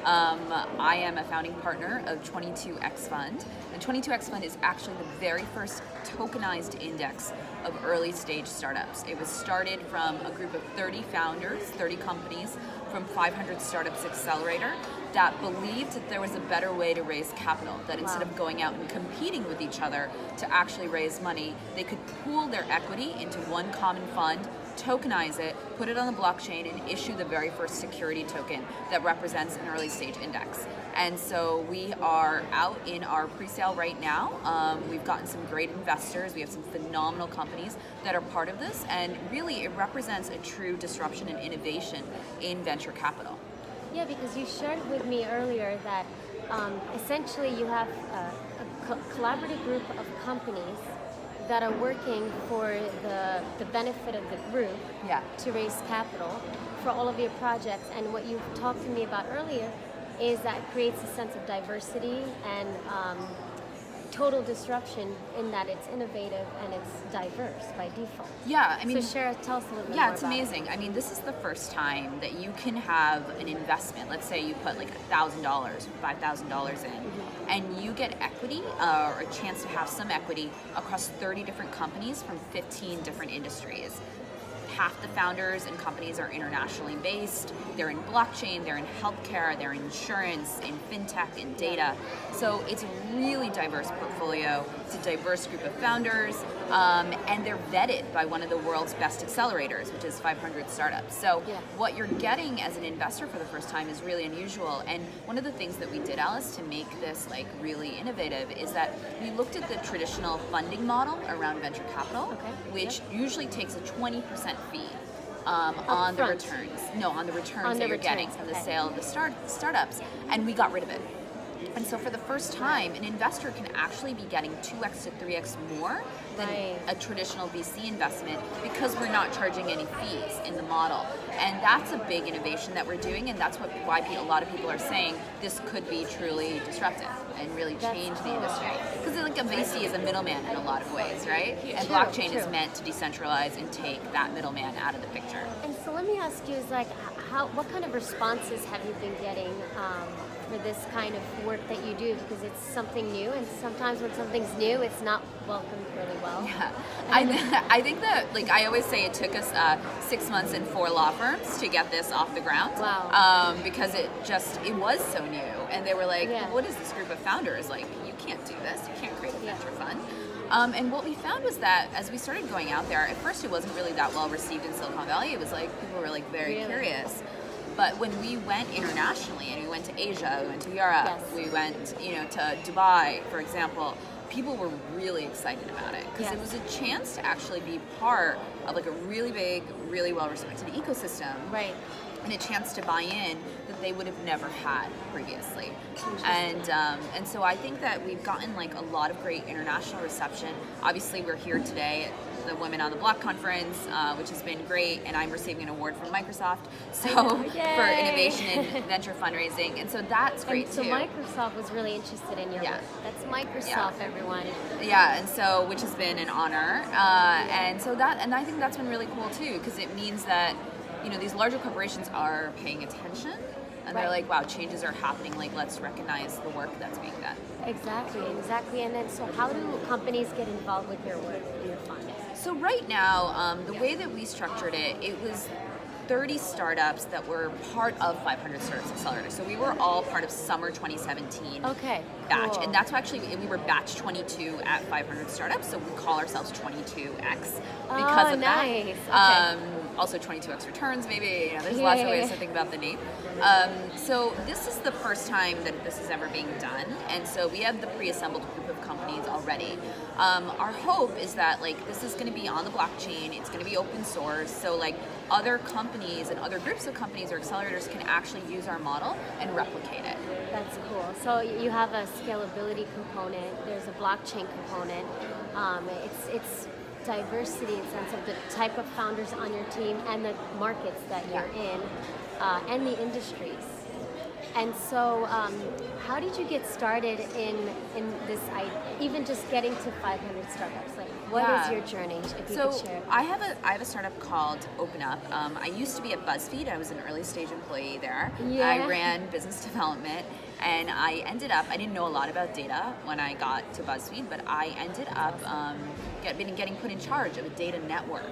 I am a founding partner of 22XFund. And 22XFund is actually the very first tokenized index of early stage startups. It was started from a group of 30 founders, 30 companies from 500 Startups Accelerator that believed that there was a better way to raise capital, that instead of going out and competing with each other to actually raise money, they could pool their equity into one common fund, tokenize it, put it on the blockchain, and issue the very first security token that represents an early stage index. And so we are out in our pre-sale right now. We've gotten some great investors. We have some phenomenal companies that are part of this, and really it represents a true disruption and innovation in venture capital. Yeah, because you shared with me earlier that essentially you have a collaborative group of companies that are working for the benefit of the group to raise capital for all of your projects. And what you talked to me about earlier is that it creates a sense of diversity and total disruption in that it's innovative and it's diverse by default. Yeah, I mean, so tell us a little bit more Yeah, it's about amazing. I mean, this is the first time that you can have an investment. Let's say you put like $1,000, $5,000 in, and you get equity or a chance to have some equity across 30 different companies from 15 different industries. Half the founders and companies are internationally based. They're in blockchain, they're in healthcare, they're in insurance, in fintech, in data. So it's a really diverse portfolio. It's a diverse group of founders, and they're vetted by one of the world's best accelerators, which is 500 Startups. So what you're getting as an investor for the first time is really unusual. And one of the things that we did, Alice, to make this like really innovative is that we looked at the traditional funding model around venture capital, which usually takes a 20% fee on the returns. No, on the returns that you're getting from the sale of the startups, and we got rid of it. And so for the first time, an investor can actually be getting 2x to 3x more than a traditional VC investment because we're not charging any fees in the model. And that's a big innovation that we're doing, and that's why a lot of people are saying this could be truly disruptive and really change the industry. Because like a VC is a middleman in a lot of ways, right? And blockchain is meant to decentralize and take that middleman out of the picture. And so let me ask you, is like, what kind of responses have you been getting for this kind of work that you do? Because it's something new, and sometimes when something's new, it's not welcomed really well. Yeah, I think that, like I always say, it took us 6 months and 4 law firms to get this off the ground. Wow. Because it was so new, and they were like, what is this group of founders? Like, you can't do this. You can't create a venture fund. And what we found was that as we started going out there, at first it wasn't really that well received in Silicon Valley. It was like people were like very curious. But when we went internationally, and we went to Asia, we went to Europe, we went, to Dubai, for example, people were really excited about it because it was a chance to actually be part of like a really big, really well-respected ecosystem. Right. And a chance to buy in that they would have never had previously. And so I think that we've gotten like a lot of great international reception. Obviously, we're here today at the Women on the Block conference, which has been great, and I'm receiving an award from Microsoft for innovation in venture fundraising, and so that's great too. So Microsoft was really interested in your work. That's Microsoft, everyone. Yeah, and so which has been an honor, and I think that's been really cool too, because it means that these larger corporations are paying attention. And they're like, wow, changes are happening, like let's recognize the work that's being done. Exactly. And then so how do companies get involved with your work, your fund? So right now, the way that we structured it, it was 30 startups that were part of 500 Startups Accelerator. So we were all part of summer 2017 batch. Cool. And that's why actually we were batch 22 at 500 Startups, so we call ourselves 22X because of that. Also 22X returns, maybe. There's lots of ways to think about the name. So this is the first time that this is ever being done, and so we have the pre-assembled group of companies already. Our hope is that like this is going to be on the blockchain. It's going to be open source, so like other companies and other groups of companies or accelerators can actually use our model and replicate it. That's cool. So you have a scalability component. There's a blockchain component. It's diversity in sense of the type of founders on your team and the markets that you're in, and the industries. And so, how did you get started in this? Even just getting to 500 startups. Like, what is your journey? If you could share. I have a startup called Open Up. I used to be at BuzzFeed. I was an early stage employee there. Yeah. I ran business development, and I ended up. I didn't know a lot about data when I got to BuzzFeed, but I ended up getting put in charge of a data network.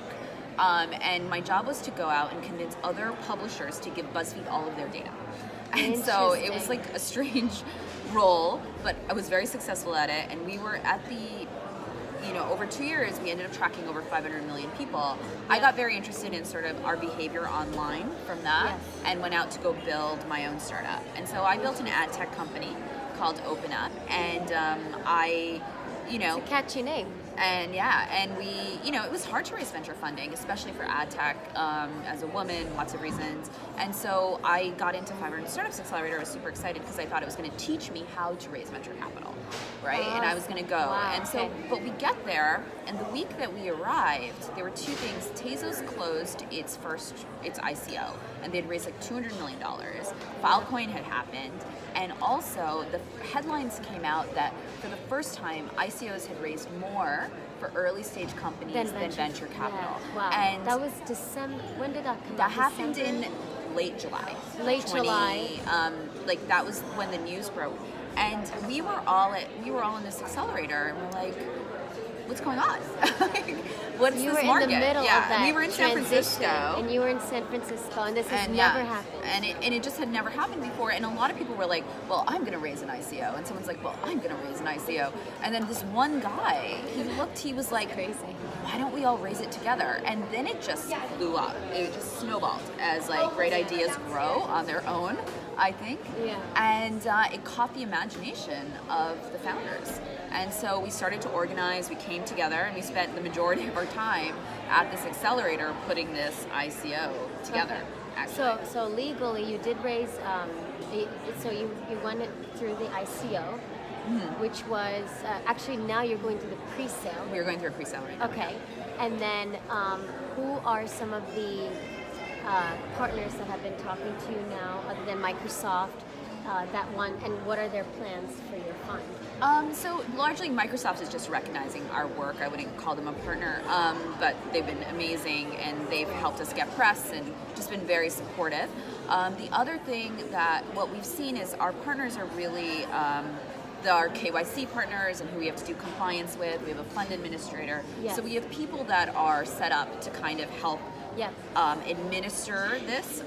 And my job was to go out and convince other publishers to give BuzzFeed all of their data. And so it was like a strange role, but I was very successful at it. And we were at over 2 years, we ended up tracking over 500 million people. I got very interested in sort of our behavior online from that and went out to go build my own startup. And so I built an ad tech company called Open Up, and It's a catchy name. And we, it was hard to raise venture funding, especially for ad tech, as a woman, lots of reasons. And so I got into 500 Startups Accelerator. I was super excited because I thought it was going to teach me how to raise venture capital, right? And I was going to go. Wow, and so, but we get there, and the week that we arrived, there were two things. Tezos closed its ICO, and they'd raised like $200 million. Filecoin had happened, and also the headlines came out that for the first time, ICOs had raised more for early stage companies than venture capital. Yeah. Wow. And that was December. When did that come out? That happened in late July. July. That was when the news broke, and we were all in this accelerator, and we're like, what's going on? What's you this were market? In the middle of that we were in San Francisco, and you were in San Francisco, and this has never happened. And it just had never happened before. And a lot of people were like, "Well, I'm going to raise an ICO," and someone's like, "Well, I'm going to raise an ICO." And then this one guy, he was like, "Crazy. Why don't we all raise it together?" And then it just blew up. It just snowballed as like great ideas grow on their own, I think. Yeah. And it caught the imagination of the founders. And so we started to organize, we came together, and we spent the majority of our time at this accelerator putting this ICO together. Okay. So legally, you did raise, so you went through the ICO, which was, actually now you're going through the pre-sale. We were going through a pre-sale right now. Okay. And then who are some of the partners that have been talking to you now, other than Microsoft, that one, and what are their plans for your fund? So largely Microsoft is just recognizing our work. I wouldn't call them a partner, but they've been amazing, and they've helped us get press and just been very supportive. The other thing that what we've seen is our partners are really our KYC partners and who we have to do compliance with. We have a fund administrator. Yes. So we have people that are set up to kind of help administer this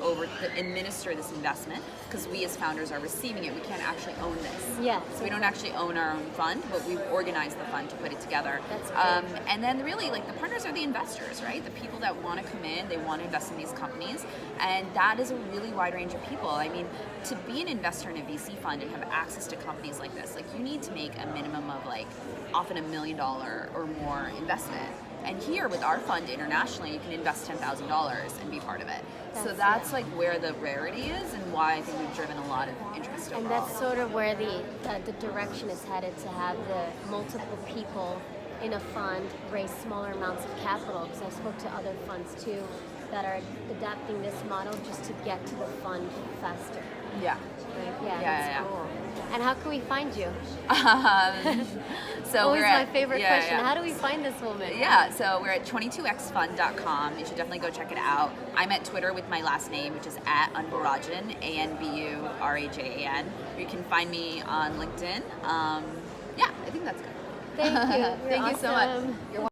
investment, because we as founders are receiving it. We can't actually own this. Yeah. So we don't actually own our own fund, but we've organized the fund to put it together. That's great. And then really, like, the partners are the investors, right? The people that want to come in, they want to invest in these companies, and that is a really wide range of people. I mean, to be an investor in a VC fund and have access to companies like this, like, you need to make a minimum of like often $1 million or more investment. And here with our fund internationally, you can invest $10,000 and be part of it. That's like where the rarity is, and why I think we've driven a lot of interest overall. And that's sort of where the direction is headed, to have the multiple people in a fund raise smaller amounts of capital. Because I spoke to other funds too that are adapting this model just to get to the fund faster. Yeah. Right? That's cool. And how can we find you? So always we're my favorite question. How do we find this woman? Yeah, so we're at 22XFund.com. You should definitely go check it out. I'm at Twitter with my last name, which is at Anburajan, Anburajan. You can find me on LinkedIn. I think that's good. Thank you. Thank you so much. You're